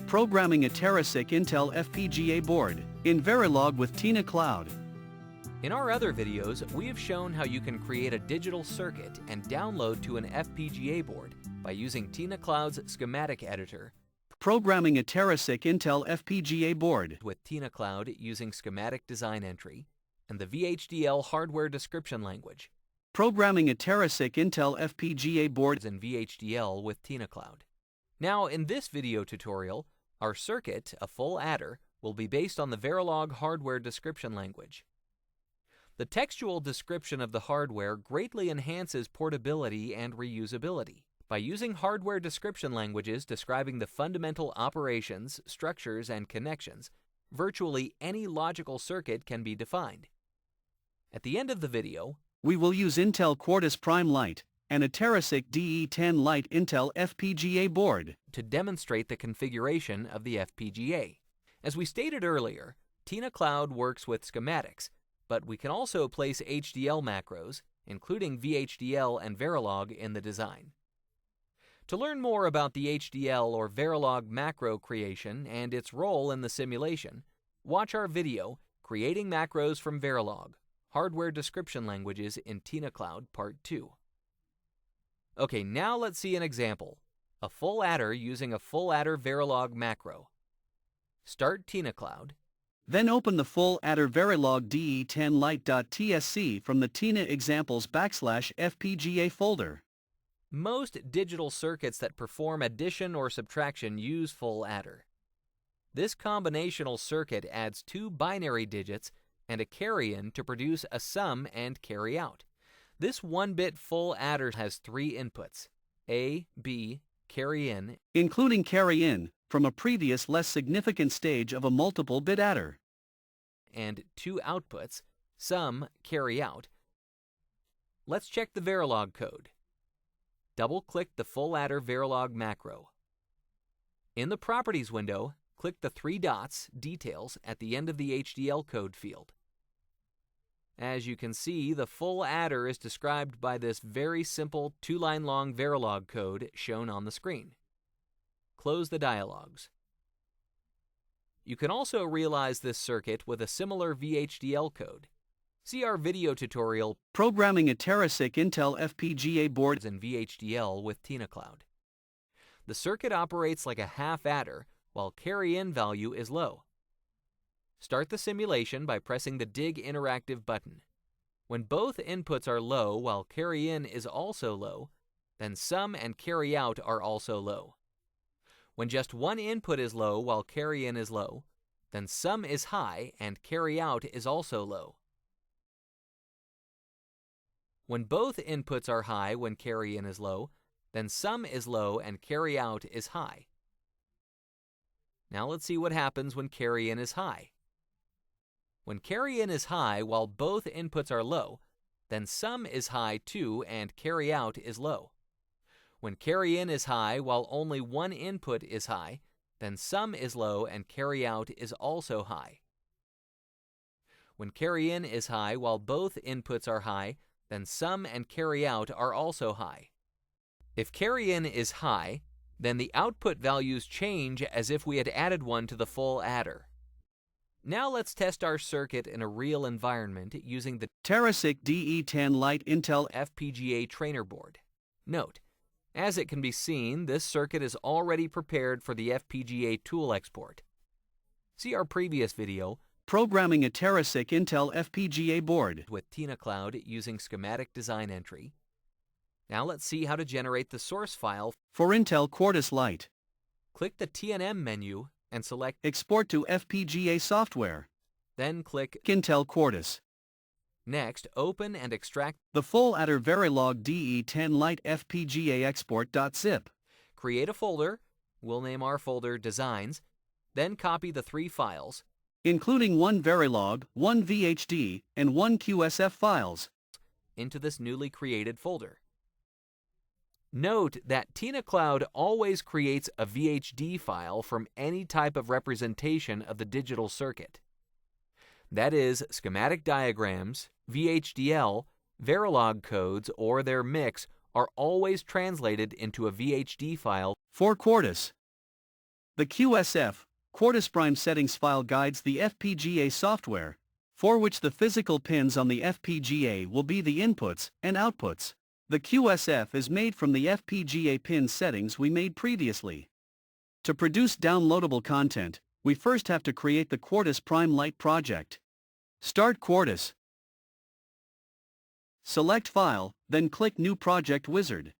Programming a Terasic Intel FPGA board in Verilog with TINACloud. In our other videos, we have shown how you can create a digital circuit and download to an FPGA board by using TINACloud's schematic editor. Programming a Terasic Intel FPGA board With TINACloud using schematic design entry and the VHDL hardware description language. Programming a Terasic Intel FPGA board In VHDL with TINACloud. Now, in this video tutorial, our circuit, a full adder, will be based on the Verilog hardware description language. The textual description of the hardware greatly enhances portability and reusability. By using hardware description languages describing the fundamental operations, structures, and connections, virtually any logical circuit can be defined. At the end of the video, we will use Intel Quartus Prime Lite and a Terasic DE10-Lite Intel FPGA board to demonstrate the configuration of the FPGA. As we stated earlier, TINACloud works with schematics, but we can also place HDL macros, including VHDL and Verilog, in the design. To learn more about the HDL or Verilog macro creation and its role in the simulation, watch our video, Creating Macros from Verilog, Hardware Description Languages in TINACloud Part 2. Okay, now let's see an example. A full adder using a full adder Verilog macro. Start TINACloud. Then open the full adder Verilog DE10-Lite.tsc from the TINA examples /FPGA folder. Most digital circuits that perform addition or subtraction use full adder. This combinational circuit adds two binary digits and a carry-in to produce a sum and carry out. This 1-bit full adder has three inputs, A, B, carry-in, including carry-in from a previous less significant stage of a multiple-bit adder, and two outputs, sum, carry out. Let's check the Verilog code. Double-click the full adder Verilog macro. In the Properties window, click the three dots, Details, at the end of the HDL code field. As you can see, the full adder is described by this very simple 2-line long Verilog code shown on the screen. Close the dialogues. You can also realize this circuit with a similar VHDL code. See our video tutorial, Programming a Terasic Intel FPGA board in VHDL with TINACloud. The circuit operates like a half adder, while carry-in value is low. Start the simulation by pressing the Dig Interactive button. When both inputs are low while carry-in is also low, then sum and carry out are also low. When just one input is low while carry-in is low, then sum is high and carry out is also low. When both inputs are high when carry-in is low, then sum is low and carry out is high. Now let's see what happens when carry-in is high. When carry-in is high while both inputs are low, then sum is high too and carry out is low. When carry-in is high while only one input is high, then sum is low and carry out is also high. When carry-in is high while both inputs are high, then sum and carry out are also high. If carry-in is high, then the output values change as if we had added one to the full adder. Now let's test our circuit in a real environment using the Terasic DE10-Lite Intel FPGA trainer board. Note, as it can be seen, this circuit is already prepared for the FPGA tool export. See our previous video, Programming a Terasic Intel FPGA board with TINACloud using schematic design entry. Now let's see how to generate the source file for Intel Quartus Lite. Click the TNM menu and select Export to FPGA software. Then click Intel Quartus. Next, open and extract the full adder Verilog DE10-Lite FPGA export.zip. Create a folder. We'll name our folder Designs. Then copy the three files, including one Verilog, one VHD, and one QSF files, into this newly created folder. Note that TINACloud always creates a VHD file from any type of representation of the digital circuit. That is, schematic diagrams, VHDL, Verilog codes, or their mix are always translated into a VHD file for Quartus. The QSF, Quartus Prime settings file guides the FPGA software, for which the physical pins on the FPGA will be the inputs and outputs. The QSF is made from the FPGA pin settings we made previously. To produce downloadable content, we first have to create the Quartus Prime Lite project. Start Quartus. Select File, then click New Project Wizard.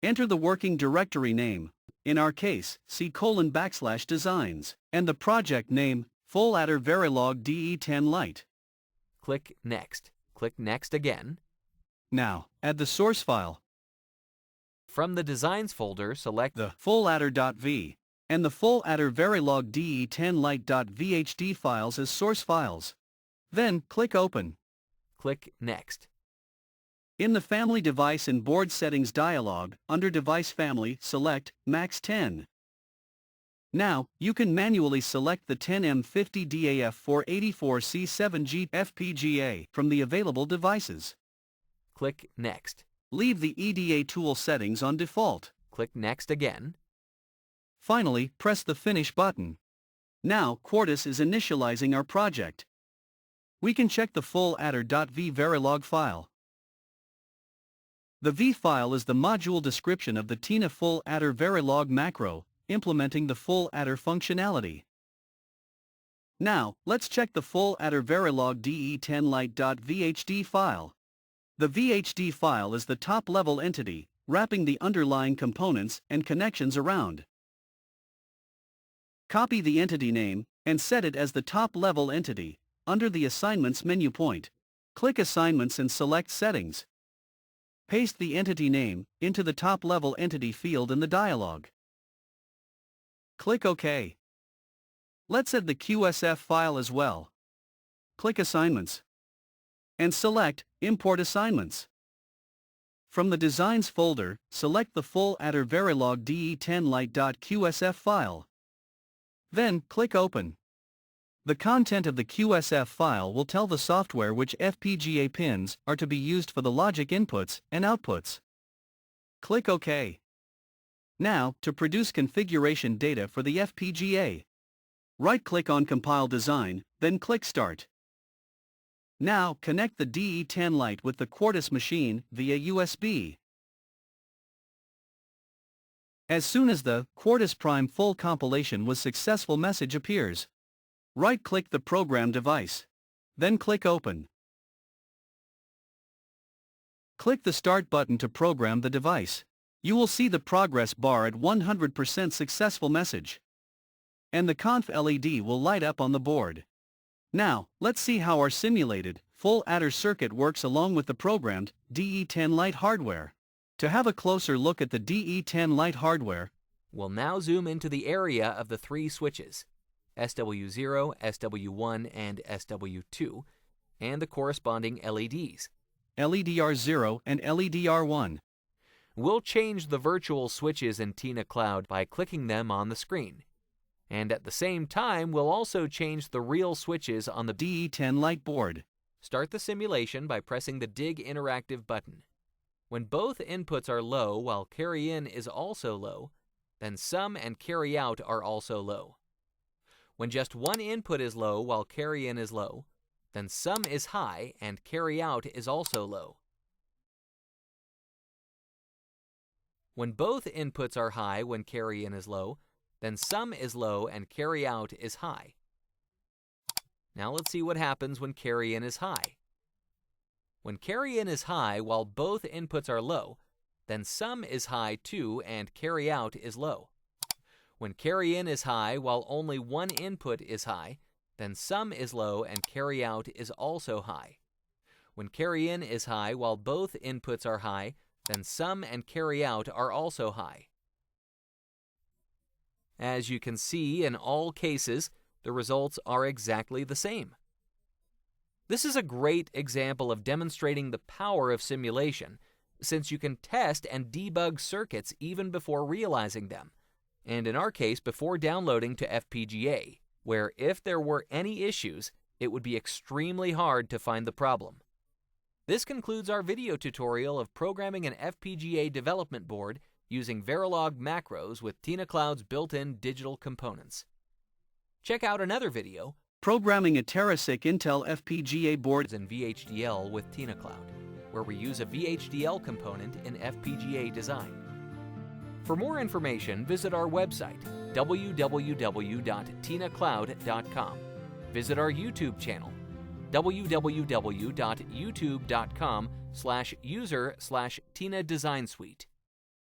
Enter the working directory name, in our case, C:\designs, and the project name, Full Adder Verilog DE10-Lite. Click Next. Click Next again. Now, add the source file. From the Designs folder, select the fulladder.v and the Full Adder Verilog DE10-Lite.vhd files as source files. Then, click Open. Click Next. In the Family Device and Board Settings dialog, under Device Family, select Max 10. Now, you can manually select the 10M50DAF484C7G FPGA from the available devices. Click Next. Leave the EDA tool settings on default. Click Next again. Finally, press the Finish button. Now, Quartus is initializing our project. We can check the fulladder.v Verilog file. The V file is the module description of the TINA Full Adder Verilog macro, implementing the Full Adder functionality. Now, let's check the Full Adder Verilog DE10-Lite.vhd file. The VHD file is the top-level entity, wrapping the underlying components and connections around. Copy the entity name, and set it as the top-level entity, under the Assignments menu point. Click Assignments and select Settings. Paste the entity name into the top-level entity field in the dialog. Click OK. Let's add the QSF file as well. Click Assignments. And select Import Assignments. From the Designs folder, select the Full Adder Verilog DE10-Lite.qsf file. Then, click Open. The content of the QSF file will tell the software which FPGA pins are to be used for the logic inputs and outputs. Click OK. Now, to produce configuration data for the FPGA. Right-click on Compile Design, then click Start. Now, connect the DE10-Lite with the Quartus machine via USB. As soon as the Quartus Prime full compilation was successful message appears. Right-click the program device. Then click Open. Click the Start button to program the device. You will see the progress bar at 100% successful message. And the conf LED will light up on the board. Now, let's see how our simulated, full adder circuit works along with the programmed DE10-Lite hardware. To have a closer look at the DE10-Lite hardware, we'll now zoom into the area of the three switches, SW0, SW1, and SW2, and the corresponding LEDs, LEDR0 and LEDR1. We'll change the virtual switches in TINACloud by clicking them on the screen. And at the same time, we'll also change the real switches on the DE10-Lite board. Start the simulation by pressing the Dig Interactive button. When both inputs are low while carry in is also low, then sum and carry out are also low. When just one input is low while carry in is low, then sum is high and carry out is also low. When both inputs are high when carry in is low, then sum is low and carry out is high. Now let's see what happens when carry in is high. When carry in is high while both inputs are low, then sum is high too and carry out is low. When carry in is high while only one input is high, then sum is low and carry out is also high. When carry in is high while both inputs are high, then sum and carry out are also high. As you can see, in all cases, the results are exactly the same. This is a great example of demonstrating the power of simulation, since you can test and debug circuits even before realizing them, and in our case before downloading to FPGA, where if there were any issues, it would be extremely hard to find the problem. This concludes our video tutorial of programming an FPGA development board using Verilog macros with TINACloud's built-in digital components. Check out another video, Programming a Terasic Intel FPGA board in VHDL with TINACloud, where we use a VHDL component in FPGA design. For more information, visit our website, www.tinacloud.com. Visit our YouTube channel, www.youtube.com/user/Tina Design Suite.